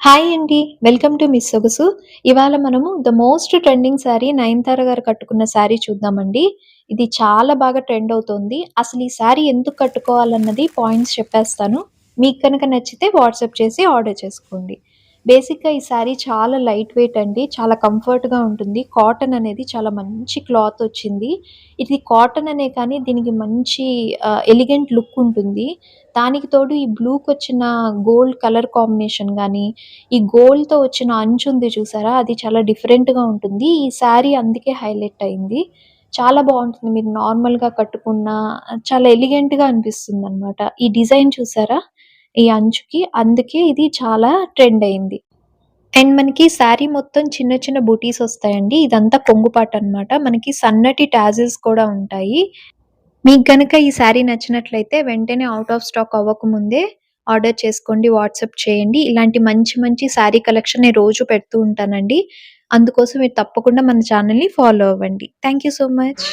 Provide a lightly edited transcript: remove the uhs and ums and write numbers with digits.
Hi అండి. Welcome to miss సొగసు. ఇవాళ మనము the most trending sari 'Nayanthara' గారు కట్టుకున్న శారీ చూద్దామండి. ఇది చాలా బాగా ట్రెండ్ అవుతోంది. అసలు ఈ శారీ ఎందుకు కట్టుకోవాలన్నది పాయింట్స్ చెప్పేస్తాను. మీకు గనక నచ్చితే వాట్సాప్ చేసి ఆర్డర్ చేసుకోండి. బేసిక్‌గా ఈ శారీ చాలా లైట్ వెయిట్ అండి. చాలా కంఫర్ట్‌గా ఉంటుంది. కాటన్ అనేది చాలా మంచి క్లాత్ వచ్చింది. ఇది కాటన్ అనే కానీ దీనికి మంచి ఎలిగెంట్ లుక్ ఉంటుంది. దానికి తోడు ఈ బ్లూకొచ్చిన గోల్డ్ కలర్ కాంబినేషన్ గాని, ఈ గోల్డ్‌తో వచ్చిన అంచుంది చూసారా? అది చాలా డిఫరెంట్‌గా ఉంటుంది. ఈ శారీ అందుకే హైలైట్ అయింది. చాలా బావుంటుంది. మీరు నార్మల్‌గా కట్టుకున్నా చాలా ఎలిగెంట్‌గా అనిపిస్తుందనమాట. ఈ డిజైన్ చూసారా? ఈ అంచుకి. అందుకే ఇది చాలా ట్రెండ్ అయింది. అండ్ మనకి శారీ మొత్తం చిన్న చిన్న బూటీస్ ఒస్తాయండి. ఇదంతా కొంగు పాటనమాట. మనకి సన్నటి టాజిల్స్ కూడా ఉంటాయి. మీకు గనక ఈ శారీ నచ్చినట్లయితే వెంటనే ఔట్ ఆఫ్ స్టాక్ అవ్వకముందే ఆర్డర్ చేసుకోండి. వాట్సాప్ చేయండి. ఇలాంటి మంచి మంచి శారీ కలెక్షన్ నేను రోజు పెడుతూ ఉంటానండి. అందుకోసం మీరు తప్పకుండా మన ఛానెల్‌ని ఫాలో అవ్వండి. Thank you so much.